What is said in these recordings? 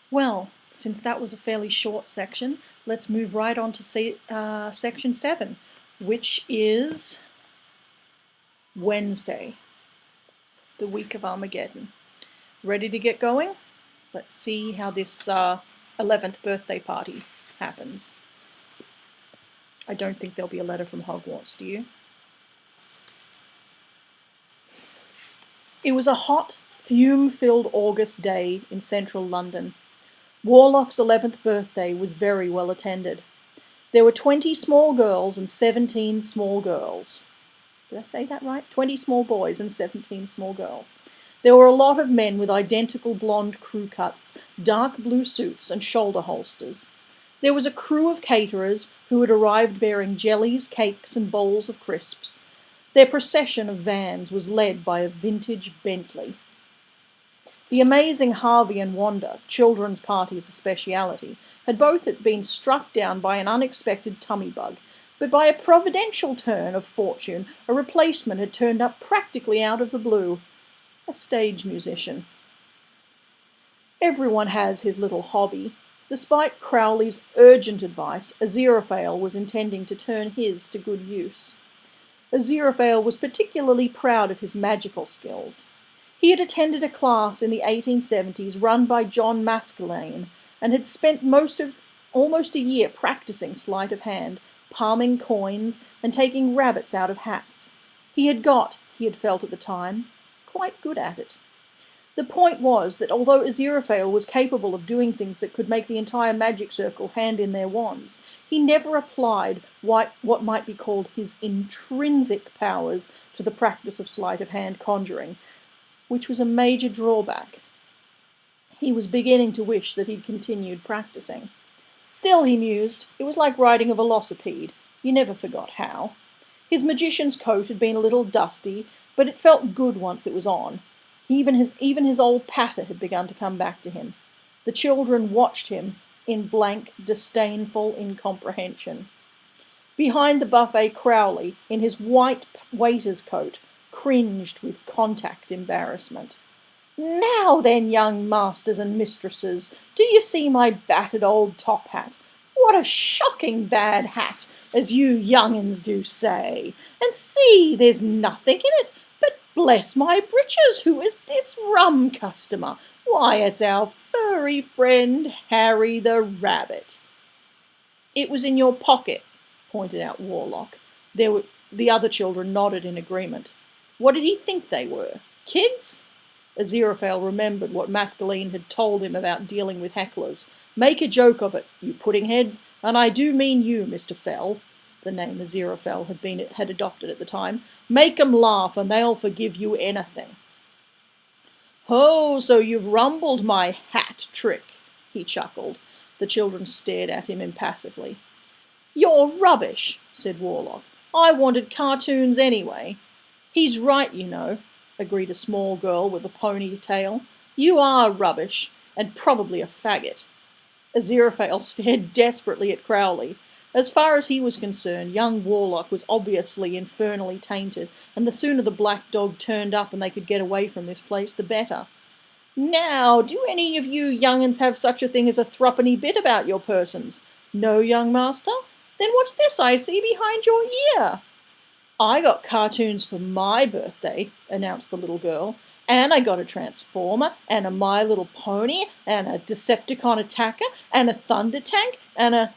Well, since that was a fairly short section, let's move right on to section 7, which is Wednesday, the week of Armageddon. Ready to get going? Let's see how this 11th birthday party happens. I don't think there'll be a letter from Hogwarts, do you? It was a hot, fume-filled August day in central London. Warlock's 11th birthday was very well attended. There were 20 small girls and 17 small girls. Did I say that right? 20 small boys and 17 small girls. There were a lot of men with identical blonde crew cuts, dark blue suits and shoulder holsters. There was a crew of caterers who had arrived bearing jellies, cakes and bowls of crisps. Their procession of vans was led by a vintage Bentley. The amazing Harvey and Wanda, children's party's speciality, had both been struck down by an unexpected tummy bug, but by a providential turn of fortune, a replacement had turned up practically out of the blue. A stage musician. Everyone has his little hobby. Despite Crowley's urgent advice, Aziraphale was intending to turn his to good use. Aziraphale was particularly proud of his magical skills. He had attended a class in the 1870s run by John Maskelyne and had spent almost a year practicing sleight of hand, palming coins and taking rabbits out of hats. He had felt at the time, quite good at it. The point was that although Aziraphale was capable of doing things that could make the entire magic circle hand in their wands, he never applied what might be called his intrinsic powers to the practice of sleight of hand conjuring, which was a major drawback. He was beginning to wish that he'd continued practicing. Still, he mused, it was like riding a velocipede. You never forgot how. His magician's coat had been a little dusty, but it felt good once it was on. Even his old patter had begun to come back to him. The children watched him in blank, disdainful incomprehension. Behind the buffet, Crowley, in his white waiter's coat, cringed with contact embarrassment. "Now then, young masters and mistresses, do you see my battered old top hat? What a shocking bad hat, as you young'uns do say. And see, there's nothing in it. But bless my breeches, who is this rum customer? Why, it's our furry friend, Harry the Rabbit." "It was in your pocket," pointed out Warlock. The other children nodded in agreement. What did he think they were? Kids? Aziraphale remembered what Maskelyne had told him about dealing with hecklers. "Make a joke of it, you pudding-heads, and I do mean you, Mr. Fell," the name Aziraphale had adopted at the time. "Make 'em laugh, and they'll forgive you anything." "Oh, so you've rumbled my hat trick," he chuckled. The children stared at him impassively. "You're rubbish," said Warlock. "I wanted cartoons anyway." "He's right, you know," agreed a small girl with a ponytail. "You are rubbish, and probably a faggot." Aziraphale stared desperately at Crowley. As far as he was concerned, young Warlock was obviously infernally tainted, and the sooner the black dog turned up and they could get away from this place, the better. "Now, do any of you young'uns have such a thing as a threepenny bit about your persons? No, young master? Then what's this I see behind your ear?" "I got cartoons for my birthday," announced the little girl. "And I got a Transformer, and a My Little Pony, and a Decepticon attacker, and a Thunder Tank, and a—"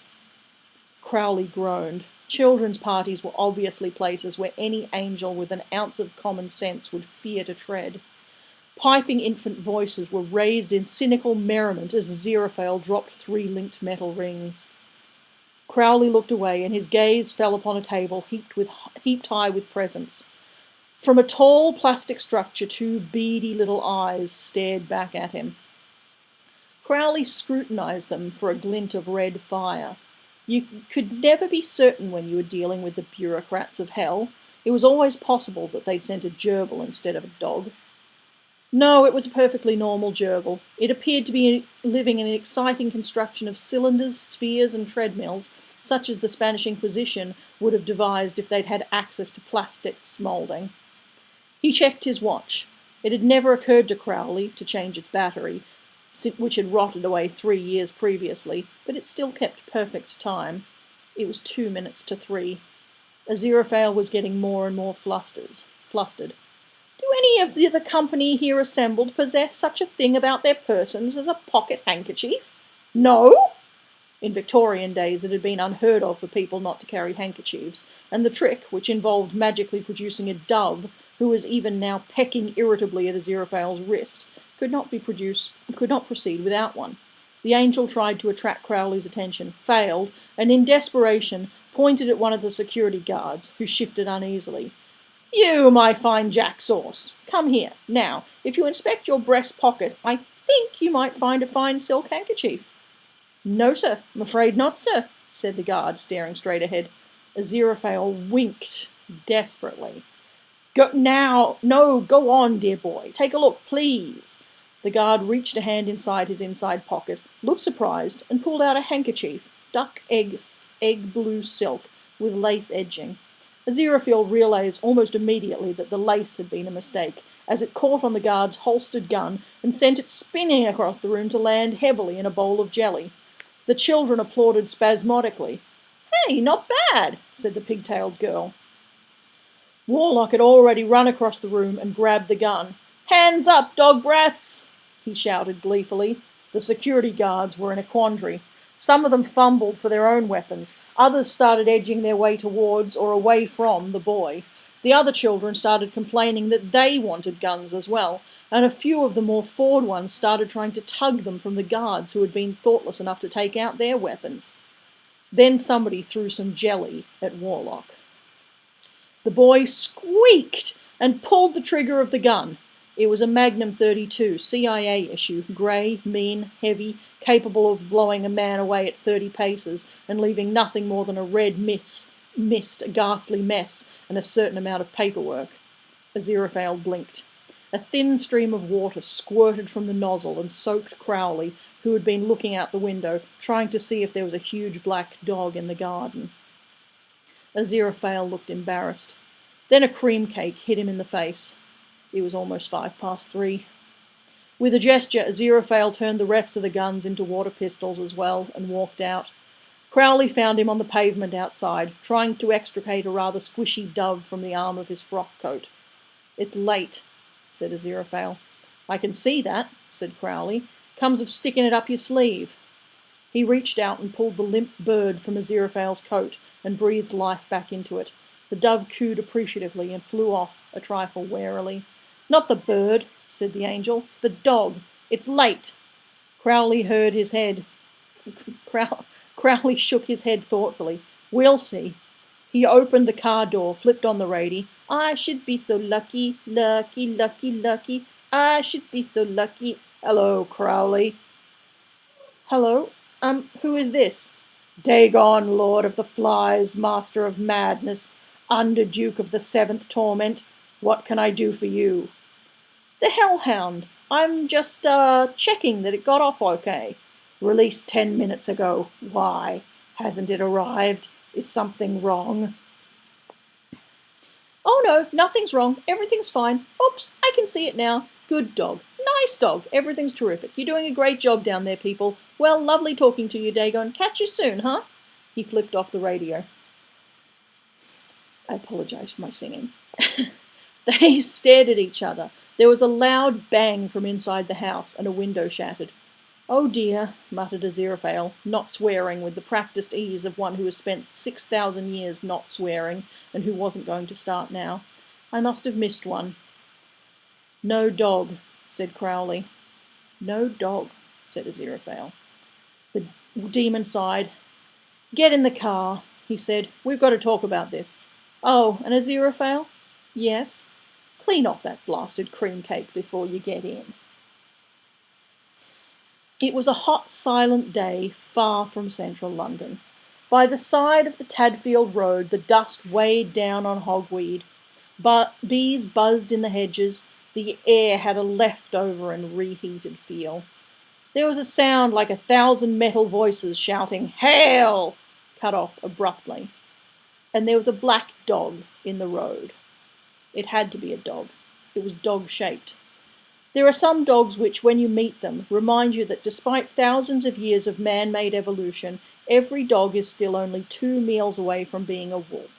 Crowley groaned. Children's parties were obviously places where any angel with an ounce of common sense would fear to tread. Piping infant voices were raised in cynical merriment as Aziraphale dropped 3 linked metal rings. Crowley looked away, and his gaze fell upon a table heaped high with presents. From a tall plastic structure, 2 beady little eyes stared back at him. Crowley scrutinized them for a glint of red fire. You could never be certain when you were dealing with the bureaucrats of hell. It was always possible that they'd sent a gerbil instead of a dog. No, it was a perfectly normal gerbil. It appeared to be living in an exciting construction of cylinders, spheres, and treadmills, such as the Spanish Inquisition would have devised if they'd had access to plastics moulding. He checked his watch. It had never occurred to Crowley to change its battery, which had rotted away 3 years previously, but it still kept perfect time. It was 2 minutes to 3. Aziraphale was getting more and more flustered. Do any of the company here assembled possess such a thing about their persons as a pocket handkerchief? No? In Victorian days it had been unheard of for people not to carry handkerchiefs, and the trick, which involved magically producing a dove who was even now pecking irritably at Aziraphale's wrist, could not proceed without one. The angel tried to attract Crowley's attention, failed, and in desperation pointed at one of the security guards, who shifted uneasily. You, my fine jack sauce, come here. Now, if you inspect your breast pocket, I think you might find a fine silk handkerchief. No, sir, I'm afraid not, sir, said the guard, staring straight ahead. Aziraphale winked desperately. Go on, dear boy. Take a look, please. The guard reached a hand inside his inside pocket, looked surprised, and pulled out a handkerchief, duck egg blue silk, with lace edging. Aziraphale realized almost immediately that the lace had been a mistake, as it caught on the guard's holstered gun and sent it spinning across the room to land heavily in a bowl of jelly. The children applauded spasmodically. Hey, not bad, said the pigtailed girl. Warlock had already run across the room and grabbed the gun. Hands up, dog brats, he shouted gleefully. The security guards were in a quandary. Some of them fumbled for their own weapons. Others started edging their way towards or away from the boy. The other children started complaining that they wanted guns as well, and a few of the more forward ones started trying to tug them from the guards who had been thoughtless enough to take out their weapons. Then somebody threw some jelly at Warlock. The boy squeaked and pulled the trigger of the gun. It was a Magnum 32, CIA issue, grey, mean, heavy, capable of blowing a man away at 30 paces and leaving nothing more than a red mist, a ghastly mess, and a certain amount of paperwork. Aziraphale blinked. A thin stream of water squirted from the nozzle and soaked Crowley, who had been looking out the window, trying to see if there was a huge black dog in the garden. Aziraphale looked embarrassed. Then a cream cake hit him in the face. It was almost 3:05. With a gesture, Aziraphale turned the rest of the guns into water pistols as well and walked out. Crowley found him on the pavement outside, trying to extricate a rather squishy dove from the arm of his frock coat. It's late, said Aziraphale. I can see that, said Crowley. Comes of sticking it up your sleeve. He reached out and pulled the limp bird from Aziraphale's coat and breathed life back into it. The dove cooed appreciatively and flew off, a trifle warily. Not the bird, said the angel. The dog. It's late. Crowley heard his head. Crowley shook his head thoughtfully. We'll see. He opened the car door, flipped on the radio. I should be so lucky, lucky, lucky, lucky. I should be so lucky. Hello, Crowley. Hello? Who is this? Dagon, Lord of the Flies, Master of Madness, Under-Duke of the Seventh Torment. What can I do for you? The Hellhound. I'm just, checking that it got off okay. Released 10 minutes ago. Why? Hasn't it arrived? Is something wrong? Oh no, nothing's wrong. Everything's fine. Oops, I can see it now. Good dog. Nice dog. Everything's terrific. You're doing a great job down there, people. Well, lovely talking to you, Dagon. Catch you soon, huh? He flipped off the radio. I apologise for my singing. They stared at each other. There was a loud bang from inside the house, and a window shattered. Oh dear, muttered Aziraphale, not swearing with the practised ease of one who has spent 6,000 years not swearing, and who wasn't going to start now. I must have missed one. No dog, said Crowley. No dog, said Aziraphale. The demon sighed. Get in the car, he said. We've got to talk about this. Oh, and Aziraphale? Yes? Clean off that blasted cream cake before you get in. It was a hot, silent day far from central London. By the side of the Tadfield Road, the dust weighed down on hogweed. But bees buzzed in the hedges. The air had a leftover and reheated feel. There was a sound like 1,000 metal voices shouting, "Hail!" cut off abruptly. And there was a black dog in the road. It had to be a dog. It was dog-shaped. There are some dogs which, when you meet them, remind you that despite thousands of years of man-made evolution, every dog is still only 2 meals away from being a wolf.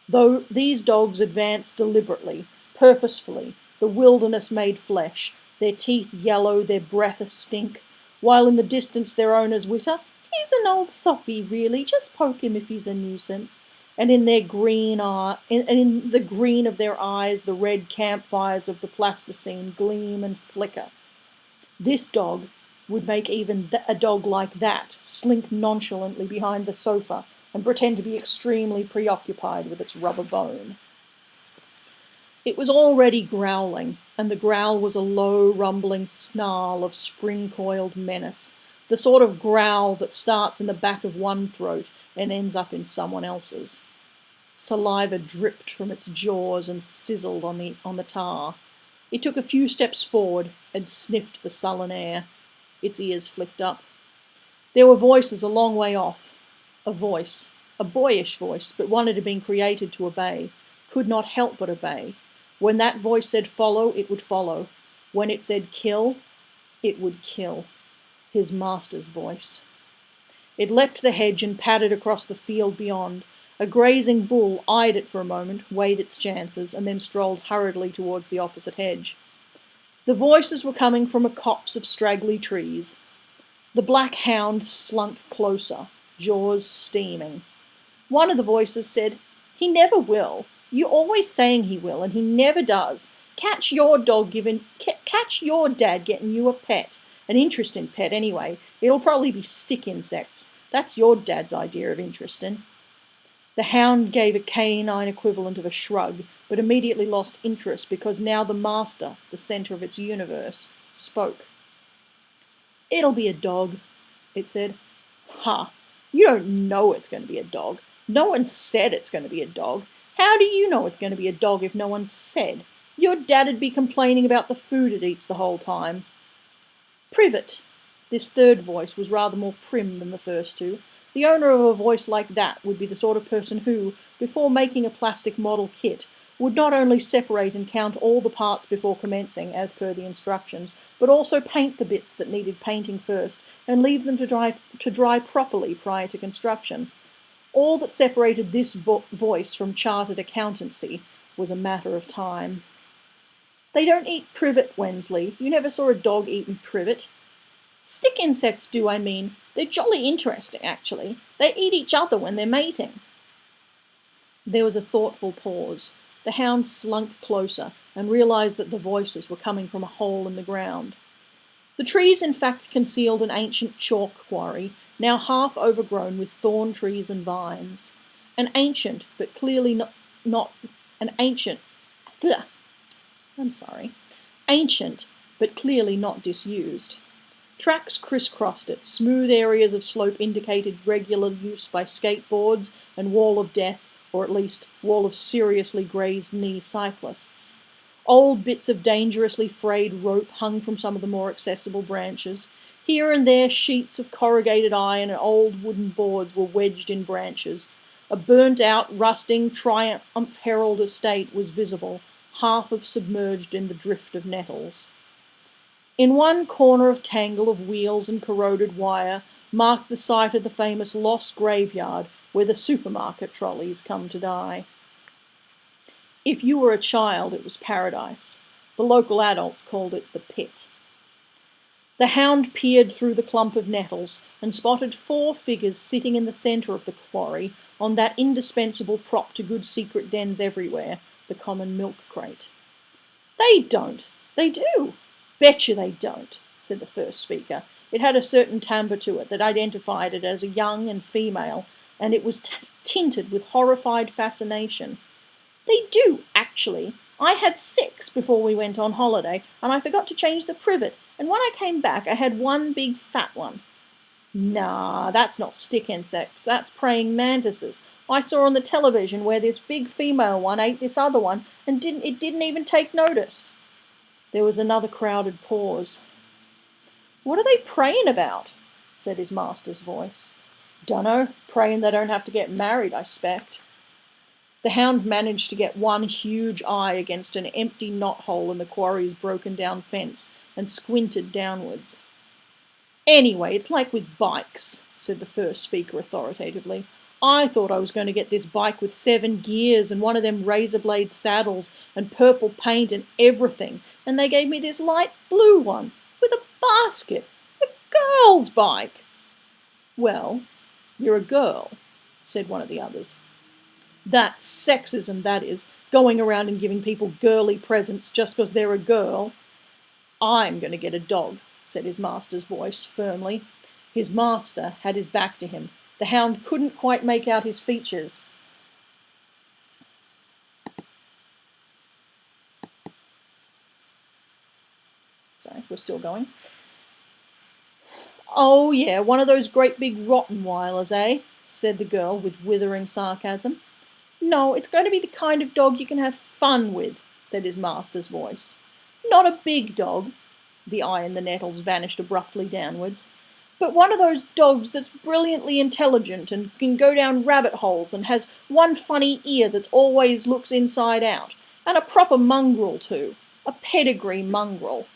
Though these dogs advance deliberately, purposefully, the wilderness made flesh, their teeth yellow, their breath a stink, while in the distance their owners witter, "He's an old soppy, really, just poke him if he's a nuisance." And in the green of their eyes, the red campfires of the Pleistocene gleam and flicker. This dog would make even a dog like that slink nonchalantly behind the sofa and pretend to be extremely preoccupied with its rubber bone. It was already growling, and the growl was a low, rumbling snarl of spring-coiled menace, the sort of growl that starts in the back of one throat and ends up in someone else's. Saliva dripped from its jaws and sizzled on the tar. It took a few steps forward and sniffed the sullen air. Its ears flicked up. There were voices a long way off. A voice, a boyish voice, but one it had been created to obey, could not help but obey. When that voice said follow, it would follow. When it said kill, it would kill. His master's voice. It leapt the hedge and padded across the field beyond. A grazing bull eyed it for a moment, weighed its chances, and then strolled hurriedly towards the opposite hedge. The voices were coming from a copse of straggly trees. The black hound slunk closer, jaws steaming. One of the voices said, "He never will. You're always saying he will, and he never does. Catch your dad getting you a pet. An interesting pet, anyway. It'll probably be stick insects. That's your dad's idea of interesting." The hound gave a canine equivalent of a shrug, but immediately lost interest because now the master, the centre of its universe, spoke. "It'll be a dog," it said. "Ha! You don't know it's going to be a dog. No one said it's going to be a dog. How do you know it's going to be a dog if no one said? Your dad'd be complaining about the food it eats the whole time." "Privet." This third voice was rather more prim than the first two. The owner of a voice like that would be the sort of person who, before making a plastic model kit, would not only separate and count all the parts before commencing, as per the instructions, but also paint the bits that needed painting first and leave them to dry properly prior to construction. All that separated this voice from chartered accountancy was a matter of time. "They don't eat privet, Wensley. You never saw a dog eating privet." "Stick insects do, I mean. They're jolly interesting, actually. They eat each other when they're mating." There was a thoughtful pause. The hound slunk closer and realized that the voices were coming from a hole in the ground. The trees, in fact, concealed an ancient chalk quarry, now half overgrown with thorn trees and vines. An ancient, but clearly ancient, but clearly not disused. Tracks crisscrossed it, smooth areas of slope indicated regular use by skateboards and wall of death, or at least wall of seriously grazed knee cyclists. Old bits of dangerously frayed rope hung from some of the more accessible branches. Here and there sheets of corrugated iron and old wooden boards were wedged in branches. A burnt-out, rusting Triumph Herald estate was visible, half submerged in the drift of nettles. In one corner of tangle of wheels and corroded wire marked the site of the famous lost graveyard where the supermarket trolleys come to die. If you were a child, it was paradise. The local adults called it the pit. The hound peered through the clump of nettles and spotted 4 figures sitting in the centre of the quarry on that indispensable prop to good secret dens everywhere, the common milk crate. "They don't. They do." "Betcha they don't," said the first speaker. It had a certain timbre to it that identified it as a young and female, and it was tinted with horrified fascination. "They do, actually. I had 6 before we went on holiday, and I forgot to change the privet, and when I came back I had one big fat one." "Nah, that's not stick insects, that's praying mantises. I saw on the television where this big female one ate this other one, and it didn't even take notice." There was another crowded pause. "What are they praying about?" said his master's voice. "Dunno, praying they don't have to get married, I expect." The hound managed to get one huge eye against an empty knothole in the quarry's broken-down fence and squinted downwards. "Anyway, it's like with bikes," said the first speaker authoritatively. "I thought I was going to get this bike with 7 gears and one of them razor-blade saddles and purple paint and everything, and they gave me this light blue one with a basket. A girl's bike." "Well, you're a girl," said one of the others. "That's sexism, that is, going around and giving people girly presents just because they're a girl." "I'm going to get a dog," said his master's voice firmly. His master had his back to him. The hound couldn't quite make out his features. Sorry, we're still going. "Oh, yeah, one of those great big Rottweilers, eh?" said the girl with withering sarcasm. "No, it's going to be the kind of dog you can have fun with," said his master's voice. "Not a big dog," the eye in the nettles vanished abruptly downwards, "but one of those dogs that's brilliantly intelligent and can go down rabbit holes and has one funny ear that always looks inside out, and a proper mongrel too, a pedigree mongrel."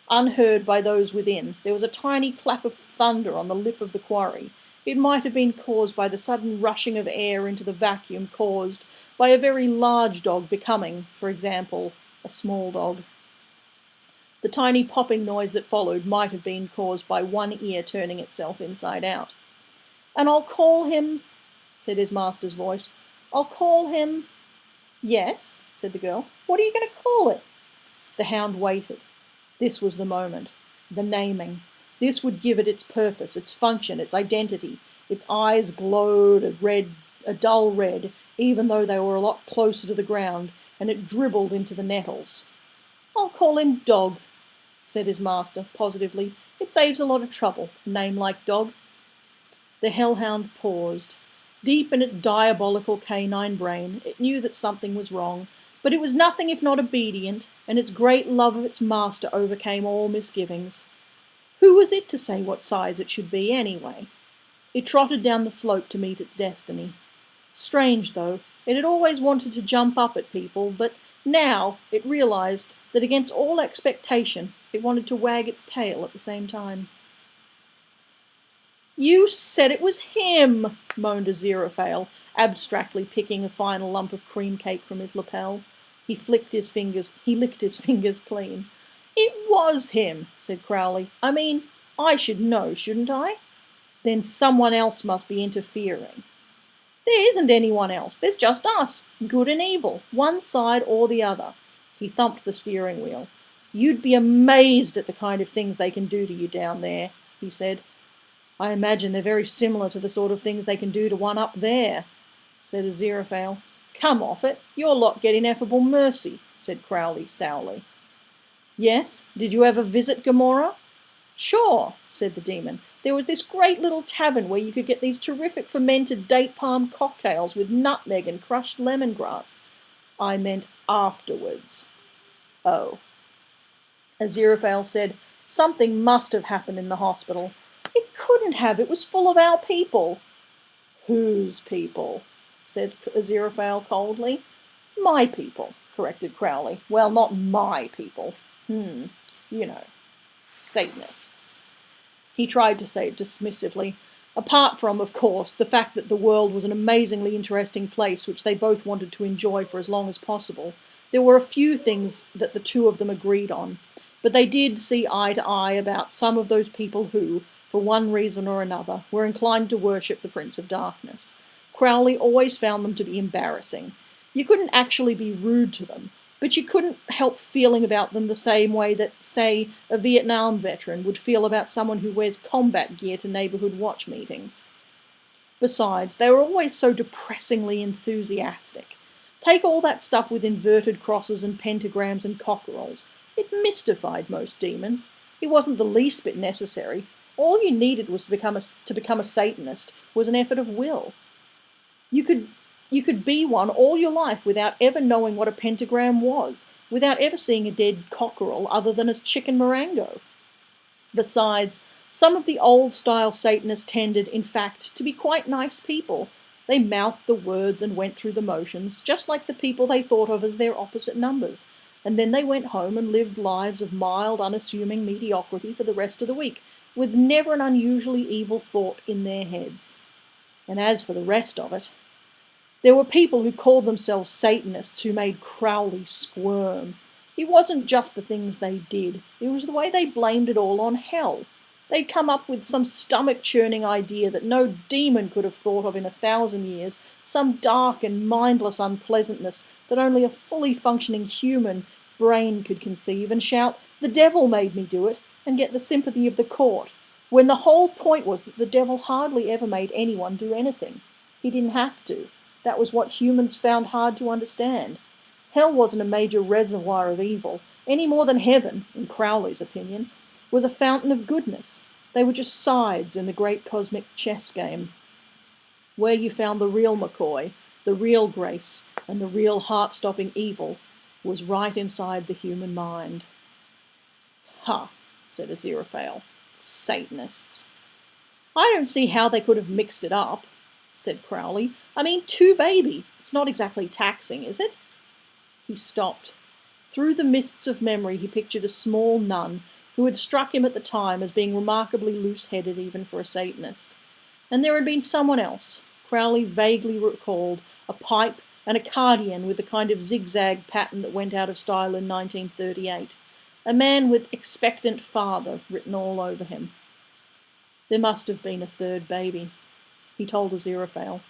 Unheard by those within, there was a tiny clap of thunder on the lip of the quarry. It might have been caused by the sudden rushing of air into the vacuum caused by a very large dog becoming, for example, a small dog. The tiny popping noise that followed might have been caused by one ear turning itself inside out. "And I'll call him," said his master's voice. "I'll call him—" "Yes," said the girl. "What are you going to call it?" The hound waited. This was the moment. The naming. This would give it its purpose, its function, its identity. Its eyes glowed a dull red, even though they were a lot closer to the ground, and it dribbled into the nettles. "I'll call him Dog," said his master positively. "It saves a lot of trouble, a name like Dog." The hellhound paused. Deep in its diabolical canine brain, it knew that something was wrong, but it was nothing if not obedient, and its great love of its master overcame all misgivings. Who was it to say what size it should be, anyway? It trotted down the slope to meet its destiny. Strange, though, it had always wanted to jump up at people, but now it realized that against all expectation it wanted to wag its tail at the same time. "You said it was him," moaned Aziraphale, abstractly picking a final lump of cream cake from his lapel. He licked his fingers clean. "It was him," said Crowley. "I mean, I should know, shouldn't I?" "Then someone else must be interfering." "There isn't anyone else. There's just us, good and evil, one side or the other." He thumped the steering wheel. "You'd be amazed at the kind of things they can do to you down there," he said. "I imagine they're very similar to the sort of things they can do to one up there," said Aziraphale. "Come off it. Your lot get ineffable mercy," said Crowley sourly. "Yes? Did you ever visit Gomorrah?" "Sure," said the demon. "There was this great little tavern where you could get these terrific fermented date palm cocktails with nutmeg and crushed lemongrass." "I meant afterwards." "Oh." Aziraphale said, "Something must have happened in the hospital." "It couldn't have. It was full of our people." "Whose people?" said Aziraphale coldly. "My people," corrected Crowley. "Well, not my people. You know, Satanists." He tried to say it dismissively. Apart from, of course, the fact that the world was an amazingly interesting place which they both wanted to enjoy for as long as possible, there were a few things that the two of them agreed on, but they did see eye to eye about some of those people who, for one reason or another, were inclined to worship the Prince of Darkness. Crowley always found them to be embarrassing. You couldn't actually be rude to them, but you couldn't help feeling about them the same way that, say, a Vietnam veteran would feel about someone who wears combat gear to neighbourhood watch meetings. Besides, they were always so depressingly enthusiastic. Take all that stuff with inverted crosses and pentagrams and cockerels. It mystified most demons. It wasn't the least bit necessary. All you needed was to become a Satanist was an effort of will. You could be one all your life without ever knowing what a pentagram was, without ever seeing a dead cockerel other than as chicken Marengo. Besides, some of the old-style Satanists tended, in fact, to be quite nice people. They mouthed the words and went through the motions, just like the people they thought of as their opposite numbers, and then they went home and lived lives of mild, unassuming mediocrity for the rest of the week, with never an unusually evil thought in their heads. And as for the rest of it, there were people who called themselves Satanists who made Crowley squirm. It wasn't just the things they did, it was the way they blamed it all on hell. They'd come up with some stomach-churning idea that no demon could have thought of in 1,000 years, some dark and mindless unpleasantness that only a fully functioning human brain could conceive, and shout, "The devil made me do it," and get the sympathy of the court, when the whole point was that the devil hardly ever made anyone do anything. He didn't have to. That was what humans found hard to understand. Hell wasn't a major reservoir of evil, any more than heaven, in Crowley's opinion, was a fountain of goodness. They were just sides in the great cosmic chess game. Where you found the real McCoy, the real grace, and the real heart-stopping evil was right inside the human mind. "Ha," said Aziraphale. "Satanists." "I don't see how they could have mixed it up," said Crowley. "I mean, 2 baby. It's not exactly taxing, is it?" He stopped. Through the mists of memory he pictured a small nun who had struck him at the time as being remarkably loose-headed even for a Satanist. And there had been someone else, Crowley vaguely recalled, a pipe and a cardigan with the kind of zigzag pattern that went out of style in 1938. A man with "expectant father" written all over him. There must have been a 3rd baby. He told Aziraphale.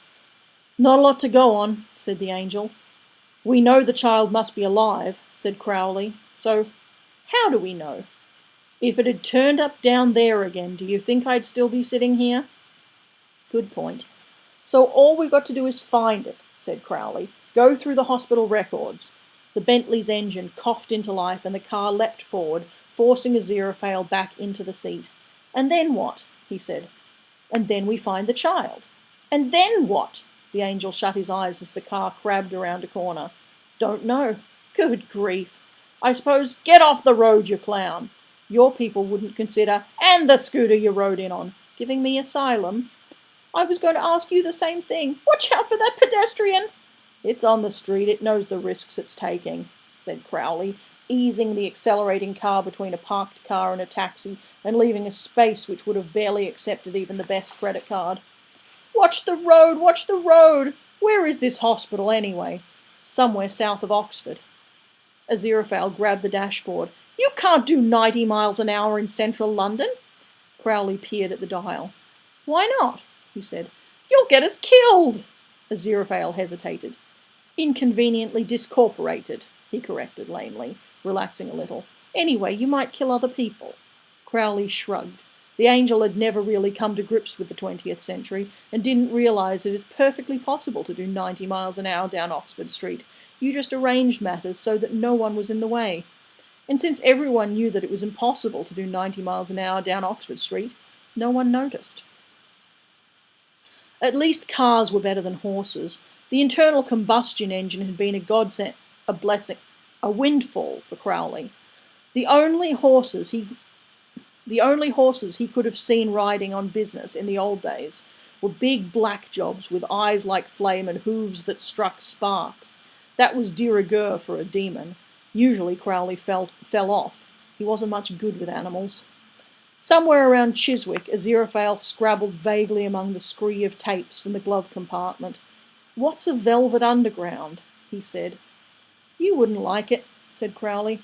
"Not a lot to go on," said the angel. "We know the child must be alive," said Crowley. "So, how do we know? If it had turned up down there again, do you think I'd still be sitting here?" "Good point. So all we've got to do is find it," said Crowley. "Go through the hospital records." The Bentley's engine coughed into life and the car leapt forward, forcing Aziraphale back into the seat. "And then what?" he said. "And then we find the child." "And then what?" The angel shut his eyes as the car crabbed around a corner. "Don't know." "Good grief. I suppose get off the road, you clown. Your people wouldn't consider, and the scooter you rode in on, giving me asylum." "I was going to ask you the same thing. Watch out for that pedestrian." "It's on the street. It knows the risks it's taking," said Crowley, easing the accelerating car between a parked car and a taxi and leaving a space which would have barely accepted even the best credit card. "Watch the road! Watch the road! Where is this hospital, anyway?" "Somewhere south of Oxford." Aziraphale grabbed the dashboard. "You can't do 90 miles an hour in central London." Crowley peered at the dial. "Why not?" he said. "You'll get us killed." Aziraphale hesitated. "Inconveniently discorporated," he corrected lamely, relaxing a little. "Anyway, you might kill other people." Crowley shrugged. The angel had never really come to grips with the 20th century and didn't realise it is perfectly possible to do 90 miles an hour down Oxford Street. You just arranged matters so that no one was in the way. And since everyone knew that it was impossible to do 90 miles an hour down Oxford Street, no one noticed. At least cars were better than horses. The internal combustion engine had been a godsend, a blessing, a windfall for Crowley. The only horses he could have seen riding on business in the old days were big black jobs with eyes like flame and hooves that struck sparks. That was de rigueur for a demon. Usually Crowley fell off. He wasn't much good with animals. Somewhere around Chiswick, Aziraphale scrabbled vaguely among the scree of tapes from the glove compartment. "What's a velvet underground?" he said. "You wouldn't like it," said Crowley.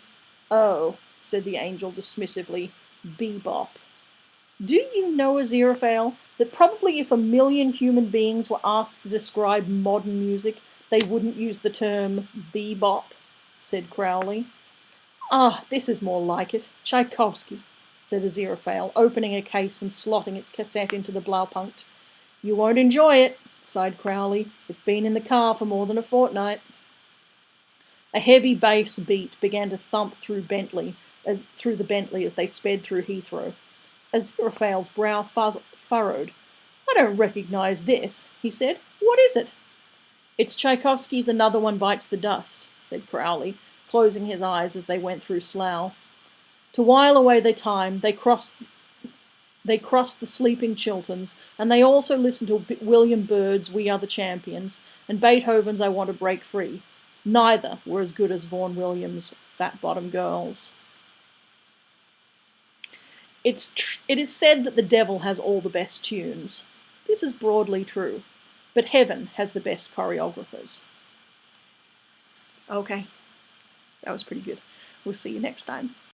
"Oh," said the angel dismissively. "Bebop." "Do you know, Aziraphale, that probably if 1,000,000 human beings were asked to describe modern music, they wouldn't use the term bebop?" said Crowley. "Ah, this is more like it. Tchaikovsky," said Aziraphale, opening a case and slotting its cassette into the Blaupunkt. "You won't enjoy it," sighed Crowley. "It's been in the car for more than a fortnight." A heavy bass beat began to thump through the Bentley as they sped through Heathrow. Aziraphale's brow furrowed. "I don't recognise this," he said. "What is it?" "It's Tchaikovsky's Another One Bites the Dust," said Crowley, closing his eyes as they went through Slough. To while away the time, they crossed They crossed the sleeping Chilterns, and they also listened to William Byrd's We Are the Champions and Beethoven's I Want to Break Free. Neither were as good as Vaughan Williams' Fat Bottom Girls. It is said that the devil has all the best tunes. This is broadly true, but heaven has the best choreographers. Okay, that was pretty good. We'll see you next time.